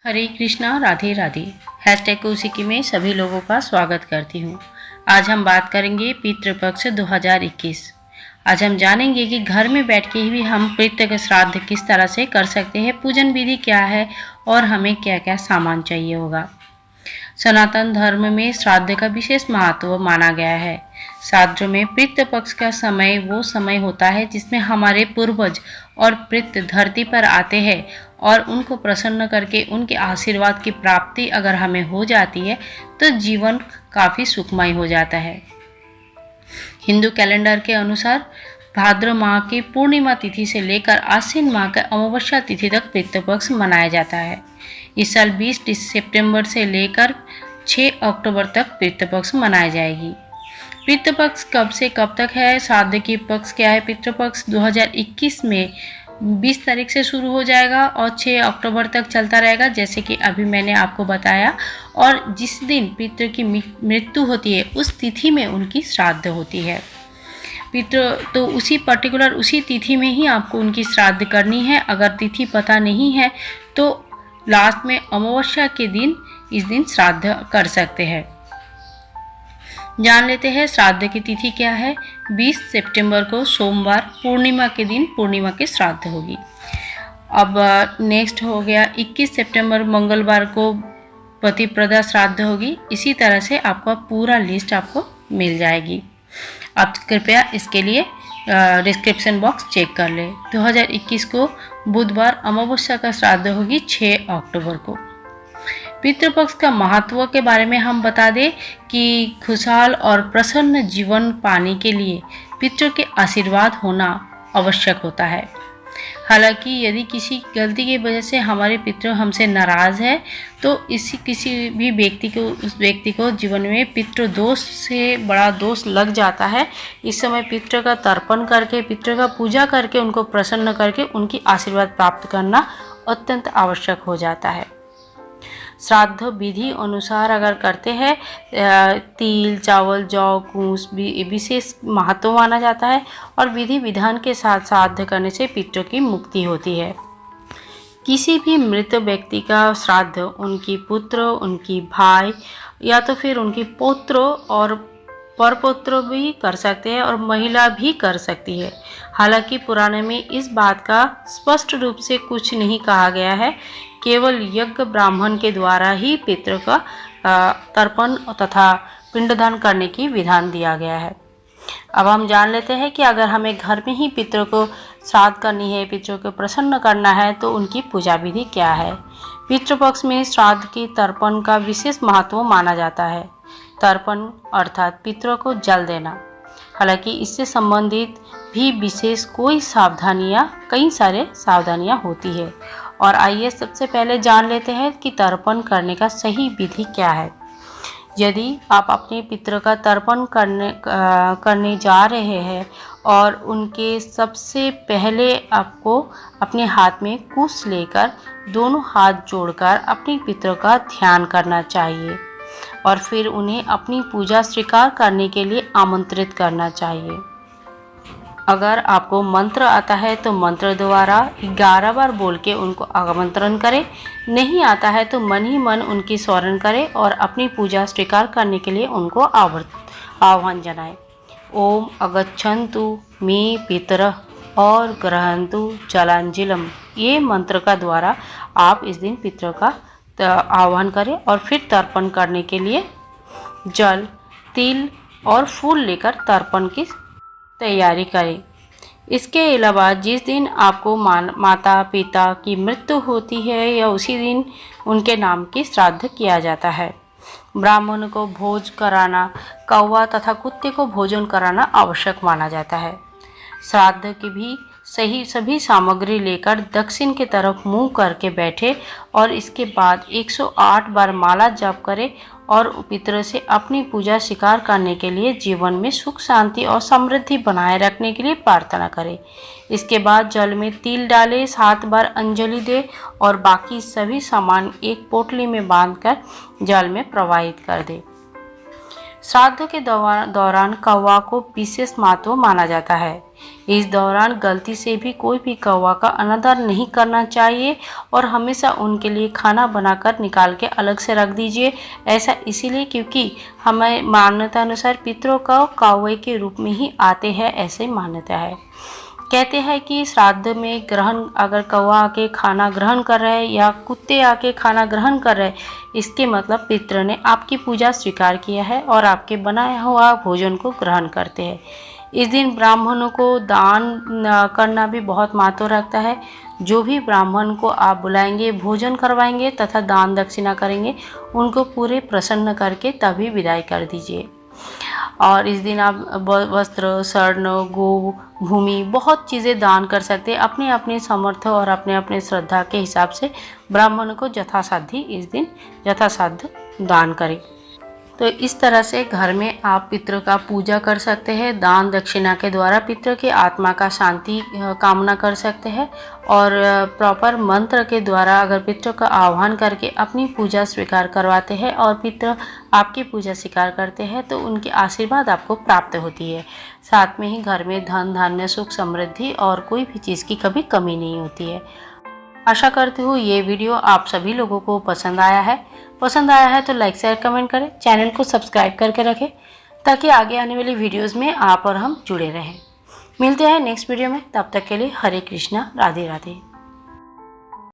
हरे Krishna, Radhe Radhe. Hashtag Kaushiki में सभी लोगों का स्वागत करती हूँ। आज हम बात करेंगे पितृपक्ष 2021। आज हम जानेंगे कि घर में बैठ के भी हम पितृ श्राद्ध किस तरह से कर सकते हैं, पूजन विधि क्या है और हमें क्या क्या सामान चाहिए होगा। सनातन धर्म में श्राद्ध का विशेष महत्व माना गया है। श्राद्ध में पितृ पक्ष का समय वो समय होता है जिसमें हमारे पूर्वज और पितृ धरती पर आते हैं और उनको प्रसन्न करके उनके आशीर्वाद की प्राप्ति अगर हमें हो जाती है तो जीवन काफ़ी सुखमय हो जाता है। हिंदू कैलेंडर के अनुसार भाद्र माह की पूर्णिमा तिथि से लेकर आश्विन माह के अमावस्या तिथि तक पितृपक्ष मनाया जाता है। इस साल 20 सितंबर से लेकर 6 अक्टूबर तक पितृपक्ष मनाई जाएगी। पितृपक्ष कब से कब तक है? श्राद्ध की पक्ष क्या है? पितृपक्ष 2021 में 20 तारीख से शुरू हो जाएगा और 6 अक्टूबर तक चलता रहेगा, जैसे कि अभी मैंने आपको बताया। और जिस दिन पितृ की मृत्यु होती है उस तिथि में उनकी श्राद्ध होती है। पितृ तो उसी पर्टिकुलर उसी तिथि में ही आपको उनकी श्राद्ध करनी है। अगर तिथि पता नहीं है तो लास्ट में अमावस्या के दिन इस दिन श्राद्ध कर सकते हैं। जान लेते हैं श्राद्ध की तिथि क्या है। 20 सितंबर को सोमवार पूर्णिमा के दिन पूर्णिमा की श्राद्ध होगी। अब नेक्स्ट हो गया 21 सितंबर मंगलवार को पतिप्रदा श्राद्ध होगी। इसी तरह से आपका पूरा लिस्ट आपको मिल जाएगी। आप कृपया इसके लिए डिस्क्रिप्शन बॉक्स चेक कर लें। 2021 को बुधवार अमावस्या का श्राद्ध होगी 6 अक्टूबर को। पितृपक्ष का महत्व के बारे में हम बता दें कि खुशहाल और प्रसन्न जीवन पाने के लिए पितृ के आशीर्वाद होना आवश्यक होता है। हालांकि यदि किसी गलती की वजह से हमारे पितृ हमसे नाराज़ है तो किसी भी उस व्यक्ति को जीवन में पितृ दोष से बड़ा दोष लग जाता है। इस समय पितृ का तर्पण करके, पितृ का पूजा करके, उनको प्रसन्न करके उनकी आशीर्वाद प्राप्त करना अत्यंत आवश्यक हो जाता है। श्राद्ध विधि अनुसार अगर करते हैं तिल, चावल, जौ, कूश भी विशेष महत्व माना जाता है और विधि विधान के साथ श्राद्ध करने से पितृ की मुक्ति होती है। किसी भी मृत व्यक्ति का श्राद्ध उनकी पुत्र, उनकी भाई या तो फिर उनकी पौत्र और परपौत्र भी कर सकते हैं और महिला भी कर सकती है। हालांकि पुराने में इस बात का स्पष्ट रूप से कुछ नहीं कहा गया है। केवल यज्ञ ब्राह्मण के द्वारा ही पितृ का तर्पण तथा पिंडदान करने की विधान दिया गया है। अब हम जान लेते हैं कि अगर हमें घर में ही पितृ को श्राद्ध करनी है, पितृ को प्रसन्न करना है तो उनकी पूजा विधि क्या है। पितृपक्ष में श्राद्ध की तर्पण का विशेष महत्व माना जाता है। तर्पण अर्थात पितृ को जल देना। हालांकि इससे संबंधित भी विशेष कई सारे सावधानियां होती है। और आइए सबसे पहले जान लेते हैं कि तर्पण करने का सही विधि क्या है। यदि आप अपने पितृ का तर्पण करने जा रहे हैं और उनके सबसे पहले आपको अपने हाथ में कुश लेकर दोनों हाथ जोड़कर अपने पितृ का ध्यान करना चाहिए और फिर उन्हें अपनी पूजा स्वीकार करने के लिए आमंत्रित करना चाहिए। अगर आपको मंत्र आता है तो मंत्र द्वारा 11 बार बोल के उनको आमंत्रण करें। नहीं आता है तो मन ही मन उनकी स्मरण करें और अपनी पूजा स्वीकार करने के लिए उनको आह्वान जनाएं। ओम अगच्छन्तु मे पितरः और ग्रहन्तु जलांजलिम। ये मंत्र का द्वारा आप इस दिन पितरों का आह्वान करें और फिर तर्पण करने के लिए जल, तिल और फूल लेकर तर्पण की तैयारी करें। इसके अलावा जिस दिन आपको माता पिता की मृत्यु होती है या उसी दिन उनके नाम की श्राद्ध किया जाता है। ब्राह्मण को भोज कराना, कौवा तथा कुत्ते को भोजन कराना आवश्यक माना जाता है। श्राद्ध की भी सभी सामग्री लेकर दक्षिण की तरफ मुंह करके बैठे और इसके बाद 108 बार माला जप करें और पितृ से अपनी पूजा स्वीकार करने के लिए जीवन में सुख शांति और समृद्धि बनाए रखने के लिए प्रार्थना करें। इसके बाद जल में तिल डालें, 7 बार अंजलि दें और बाकी सभी सामान एक पोटली में बांधकर जल में प्रवाहित कर दें। श्राद्ध के दौरान कौवा को विशेष महत्व माना जाता है। इस दौरान गलती से भी कोई भी कौवा का अनादर नहीं करना चाहिए और हमेशा उनके लिए खाना बनाकर निकाल के अलग से रख दीजिए। ऐसा इसीलिए क्योंकि हमें मान्यता अनुसार पितरों को कौवे के रूप में ही आते हैं, ऐसे मान्यता है। कहते हैं कि श्राद्ध में अगर कौवा आके खाना ग्रहण कर रहे हैं या कुत्ते आके खाना ग्रहण कर रहे हैं, इसके मतलब पितृ ने आपकी पूजा स्वीकार किया है और आपके बनाया हुआ भोजन को ग्रहण करते हैं। इस दिन ब्राह्मणों को दान करना भी बहुत महत्व रखता है। जो भी ब्राह्मण को आप बुलाएंगे, भोजन करवाएंगे तथा दान दक्षिणा करेंगे, उनको पूरे प्रसन्न करके तभी विदाई कर दीजिए। और इस दिन आप वस्त्र, स्वर्ण, गो, भूमि बहुत चीज़ें दान कर सकते हैं। अपने अपने सामर्थ्य और अपने अपने श्रद्धा के हिसाब से ब्राह्मण को यथासाध्य इस दिन यथासाध्य दान करें। तो इस तरह से घर में आप पितृ का पूजा कर सकते हैं। दान दक्षिणा के द्वारा पितृ की आत्मा का शांति कामना कर सकते हैं और प्रॉपर मंत्र के द्वारा अगर पितृ का आह्वान करके अपनी पूजा स्वीकार करवाते हैं और पितृ आपकी पूजा स्वीकार करते हैं तो उनके आशीर्वाद आपको प्राप्त होती है। साथ में ही घर में धन धान्य सुख समृद्धि और कोई भी चीज़ की कभी कमी नहीं होती है। आशा करती हूँ ये वीडियो आप सभी लोगों को पसंद आया है। पसंद आया है तो लाइक शेयर कमेंट करें, चैनल को सब्सक्राइब करके रखें ताकि आगे आने वाली वीडियोस में आप और हम जुड़े रहें। मिलते हैं नेक्स्ट वीडियो में, तब तक के लिए हरे कृष्णा, राधे राधे।